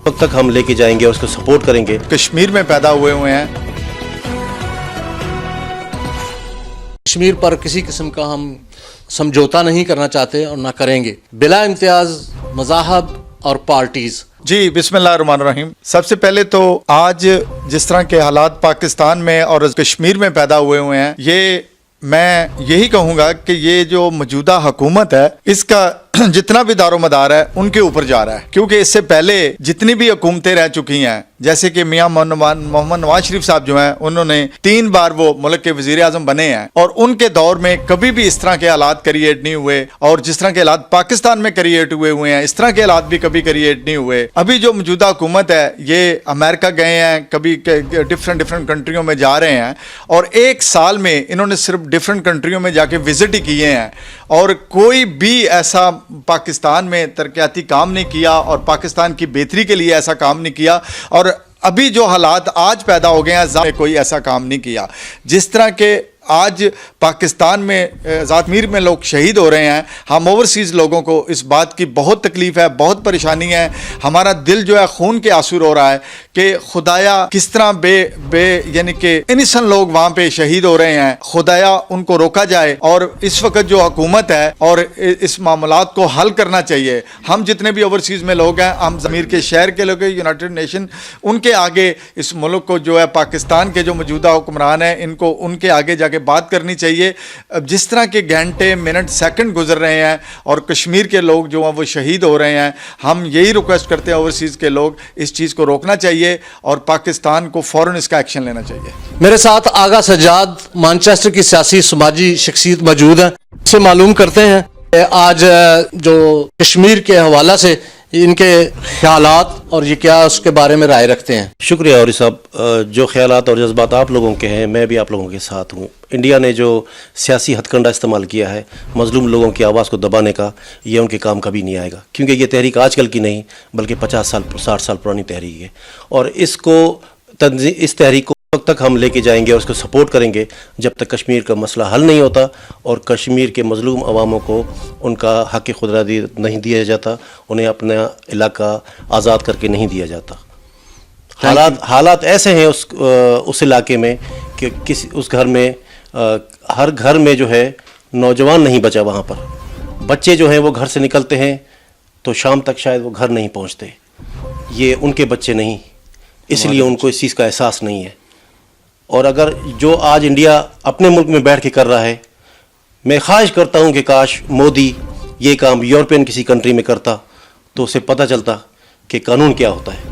وقت تک ہم لے کے جائیں گے اور اس کو سپورٹ کریں گے. کشمیر میں پیدا ہوئے ہیں. کشمیر پر کسی قسم کا ہم سمجھوتا نہیں کرنا چاہتے اور نہ کریں گے، بلا امتیاز مذاہب اور پارٹیز. جی بسم اللہ الرحمن الرحیم. سب سے پہلے تو آج جس طرح کے حالات پاکستان میں اور کشمیر میں پیدا ہوئے ہیں، یہ میں یہی کہوں گا کہ یہ جو موجودہ حکومت ہے اس کا جتنا بھی دار و مدار ہے ان کے اوپر جا رہا ہے، کیونکہ اس سے پہلے جتنی بھی حکومتیں رہ چکی ہیں، جیسے کہ میاں محمد نواز شریف صاحب جو ہیں، انہوں نے 3 بار وہ ملک کے وزیر اعظم بنے ہیں، اور ان کے دور میں کبھی بھی اس طرح کے حالات کریٹ نہیں ہوئے، اور جس طرح کے حالات پاکستان میں کریٹ ہوئے ہیں اس طرح کے حالات بھی کبھی کریٹ نہیں ہوئے. ابھی جو موجودہ حکومت ہے یہ امریکہ گئے ہیں، کبھی ڈفرینٹ کنٹریوں میں جا رہے ہیں، اور 1 سال میں انہوں نے صرف ڈفرینٹ کنٹریوں میں جا کے وزٹ ہی کیے ہیں، اور کوئی بھی ایسا پاکستان میں ترقیاتی کام نہیں کیا اور پاکستان کی بہتری کے لیے ایسا کام نہیں کیا. اور ابھی جو حالات آج پیدا ہو گئے ہیں کوئی ایسا کام نہیں کیا. جس طرح کے آج پاکستان میں کشمیر میں لوگ شہید ہو رہے ہیں، ہم اوورسیز لوگوں کو اس بات کی بہت تکلیف ہے، بہت پریشانی ہے. ہمارا دل جو ہے خون کے آنسو رو رہا ہے کہ خدایا کس طرح بے یعنی کہ انیسن لوگ وہاں پہ شہید ہو رہے ہیں. خدایا ان کو روکا جائے، اور اس وقت جو حکومت ہے اور اس معاملات کو حل کرنا چاہیے. ہم جتنے بھی اوورسیز میں لوگ ہیں، ہم ضمیر کے شہر کے لوگ، یونائٹڈ نیشن ان کے آگے اس ملک کو جو ہے پاکستان کے جو موجودہ حکمران ہیں ان کو ان کے آگے جا کے بات کرنی چاہیے. جس طرح کے گھنٹے منٹ سیکنڈ گزر رہے ہیں اور کشمیر کے لوگ جو ہیں وہ شہید ہو رہے ہیں، ہم یہی ریکویسٹ کرتے ہیں اوورسیز کے لوگ اس چیز کو روکنا چاہیے اور پاکستان کو فوراً اس کا ایکشن لینا چاہیے. میرے ساتھ آغا سجاد مانچسٹر کی سیاسی سماجی شخصیت موجود ہیں، اس سے معلوم کرتے ہیں کہ آج جو کشمیر کے حوالہ سے ان کے خیالات اور یہ کیا اس کے بارے میں رائے رکھتے ہیں. شکریہ عوری صاحب. جو خیالات اور جذبات آپ لوگوں کے ہیں میں بھی آپ لوگوں کے ساتھ ہوں. انڈیا نے جو سیاسی ہتھ کنڈا استعمال کیا ہے مظلوم لوگوں کی آواز کو دبانے کا، یہ ان کے کام کبھی نہیں آئے گا، کیونکہ یہ تحریک آج کل کی نہیں بلکہ 50 سال 60 سال پرانی تحریک ہے. اور اس تحریک کو وقت تک ہم لے کے جائیں گے اور اس کو سپورٹ کریں گے جب تک کشمیر کا مسئلہ حل نہیں ہوتا اور کشمیر کے مظلوم عواموں کو ان کا حق خود ارادی نہیں دیا جاتا، انہیں اپنا علاقہ آزاد کر کے نہیں دیا جاتا. حالات ایسے ہیں اس علاقے میں کہ اس گھر میں ہر گھر میں جو ہے نوجوان نہیں بچا. وہاں پر بچے جو ہیں وہ گھر سے نکلتے ہیں تو شام تک شاید وہ گھر نہیں پہنچتے. یہ ان کے بچے نہیں، اس لیے ان کو اس چیز کا احساس نہیں ہے. اور اگر جو آج انڈیا اپنے ملک میں بیٹھ کے کر رہا ہے، میں خواہش کرتا ہوں کہ کاش مودی یہ کام یورپین کسی کنٹری میں کرتا تو اسے پتہ چلتا کہ قانون کیا ہوتا ہے.